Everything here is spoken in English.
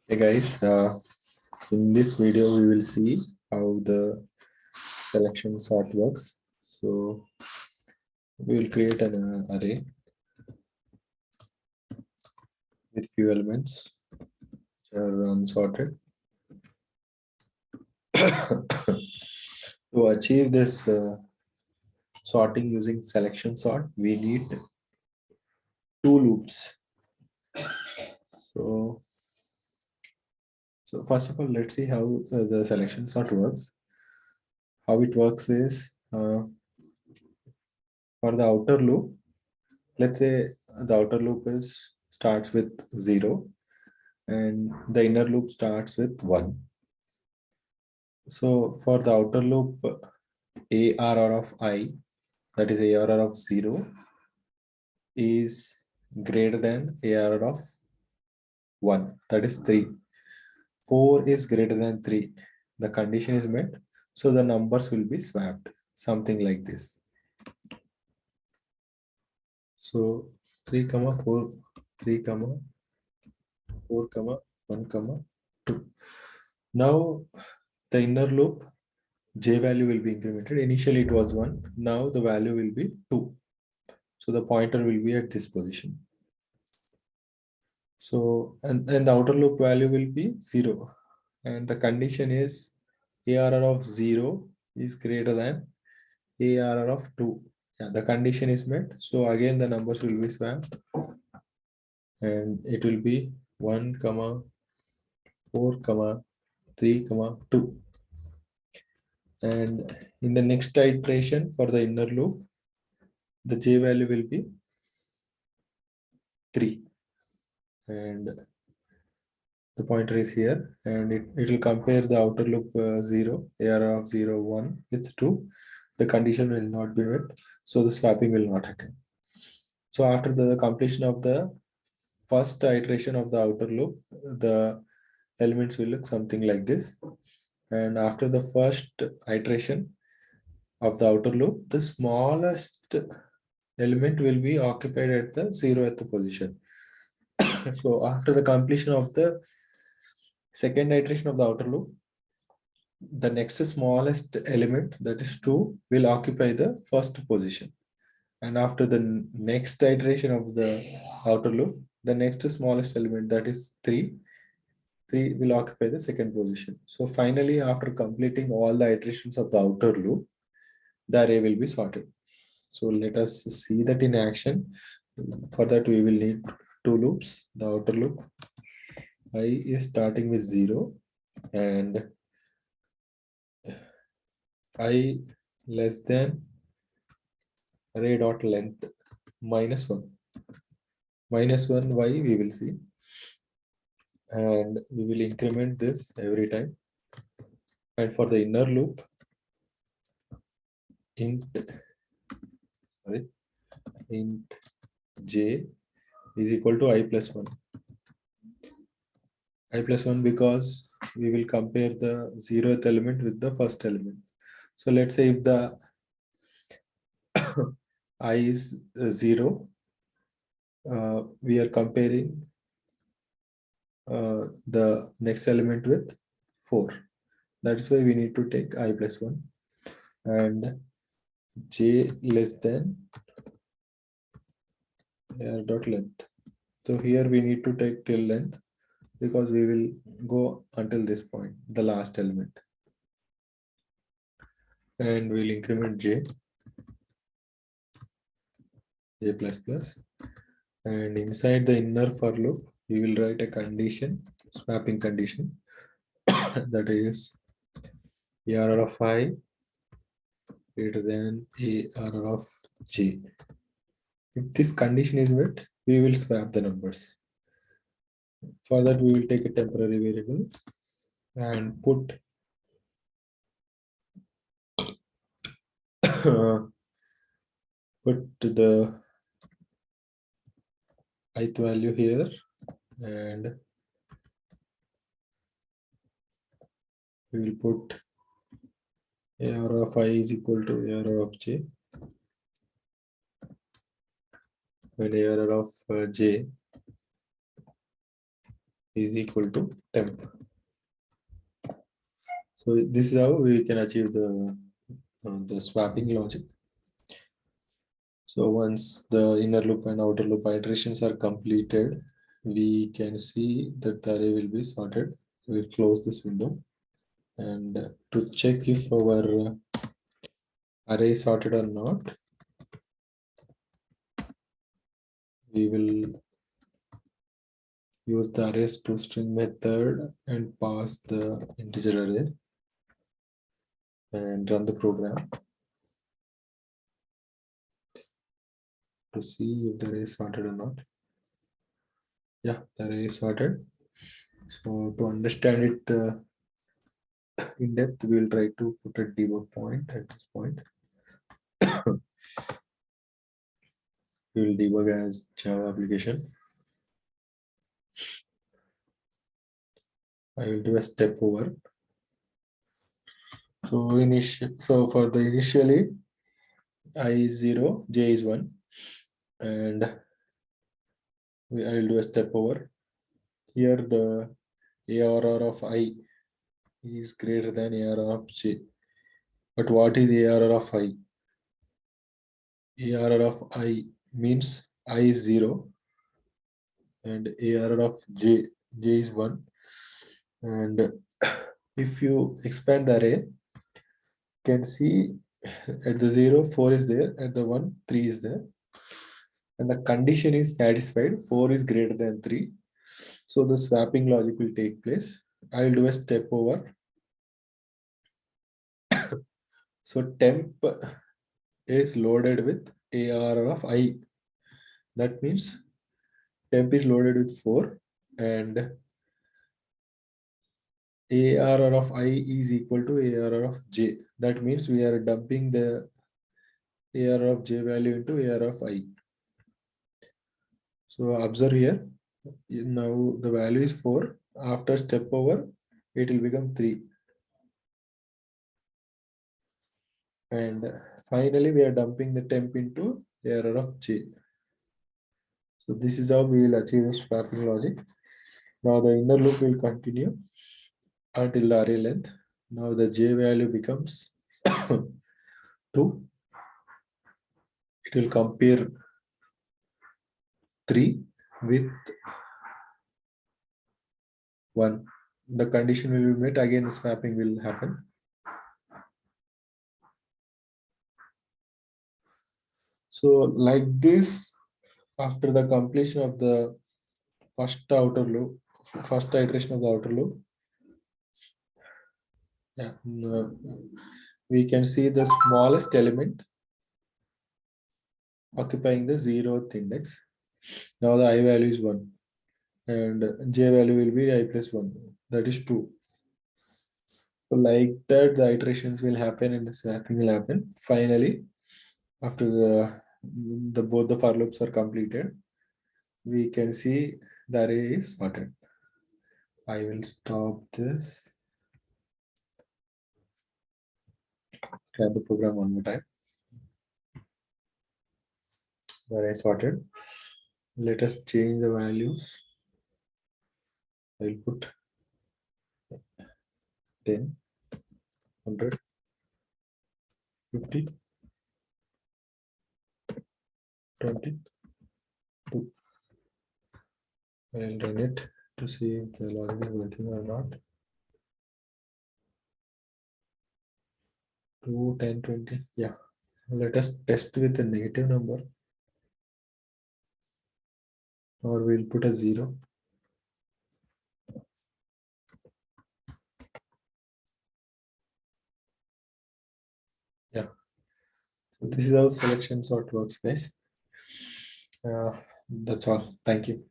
Hey guys, in this video we will see how the selection sort works. So we will create an array with few elements which are unsorted. To achieve this sorting using selection sort, we need two loops. So, so first of all, let's see how the selection sort works. How it works is for the outer loop. Let's say the outer loop is starts with 0 and the inner loop starts with 1. So for the outer loop, ARR of I, that is ARR of 0, is greater than ARR of 1, that is 3. 4 is greater than 3. The condition is met, so the numbers will be swapped, something like this. So 3 comma 4, 3 comma 4 comma 1 comma 2. Now the inner loop j value will be incremented. Initially it was 1, now the value will be 2. So the pointer will be at this position. So and the outer loop value will be 0. And the condition is ARR of 0 is greater than ARR of 2. Yeah, the condition is met. So again the numbers will be swapped. And it will be 1 comma 4 comma 3 comma 2. And in the next iteration for the inner loop, the j value will be 3. And the pointer is here, and it will compare the outer loop 0, ARR of 0, 1 with 2. The condition will not be met, so the swapping will not occur. So after the completion of the first iteration of the outer loop, the elements will look something like this. And after the first iteration of the outer loop, the smallest element will be occupied at the 0th position. So after the completion of the second iteration of the outer loop, the next smallest element, that is 2, will occupy the first position. And after the next iteration of the outer loop, the next smallest element, that is 3 will occupy the second position. So finally, after completing all the iterations of the outer loop, the array will be sorted. So let us see that in action. For that, we will need two loops. The outer loop I is starting with 0 and I less than array dot length minus 1. Minus 1 y we will see, and we will increment this every time. And for the inner loop, int j is equal to I plus 1. I plus 1 because we will compare the 0th element with the first element. So let's say if the I is 0, we are comparing the next element with 4. That's why we need to take I plus 1 and j less than dot length. So here we need to take till length because we will go until this point, the last element. And we'll increment j plus plus. And inside the inner for loop, we will write a condition, swapping condition, that is ARR of I greater than ARR of j. If this condition is met, we will swap the numbers. For that, we will take a temporary variable and put the ith value here, and we will put ARR of I is equal to ARR of j, when ARR of j is equal to temp. So this is how we can achieve the swapping logic. So once the inner loop and outer loop iterations are completed, we can see that the array will be sorted. We'll close this window, and to check if our array is sorted or not, we will use the arrays to string method and pass the integer array and run the program to see if the array is sorted or not. Yeah, the array is sorted. So to understand it in depth, we will try to put a debug point at this point. We will debug as Java application. I will do a step over. So for the initially I is 0, j is 1, and I will do a step over. Here the ARR of I is greater than ARR of j. But what is ARR of I? ARR of I means I is 0 and ARR of j is 1. And if you expand the array, you can see at the 0, 4 is there, at the 1, 3 is there. And the condition is satisfied, 4 is greater than 3. So the swapping logic will take place. I will do a step over. So temp is loaded with ARR of I. That means temp is loaded with 4 and ARR of I is equal to ARR of j. That means we are dumping the ARR of j value into ARR of I. So observe here, now the value is 4. After step over, it will become 3. And finally, we are dumping the temp into ARR of j. So this is how we will achieve the swapping logic. Now the inner loop will continue until the array length. Now the j value becomes 2. It will compare 3 with 1. The condition will be met, again the swapping will happen. So like this, after the completion of the first iteration of the outer loop, yeah, we can see the smallest element occupying the 0th index. Now the I value is 1 and j value will be I plus 1, that is 2. So like that, the iterations will happen and the swapping will happen. Finally, after both the for loops are completed, we can see the array is sorted. I will stop this. Try the program one more time. The array is sorted. Let us change the values. I will put 10, 100, 50, 20, 2. I will run it to see if the logic is working or not. 2, 10, 20. Yeah. Let us test with a negative number. Or we'll put a 0. Yeah. So this is how selection sort works, guys. That's all. Thank you.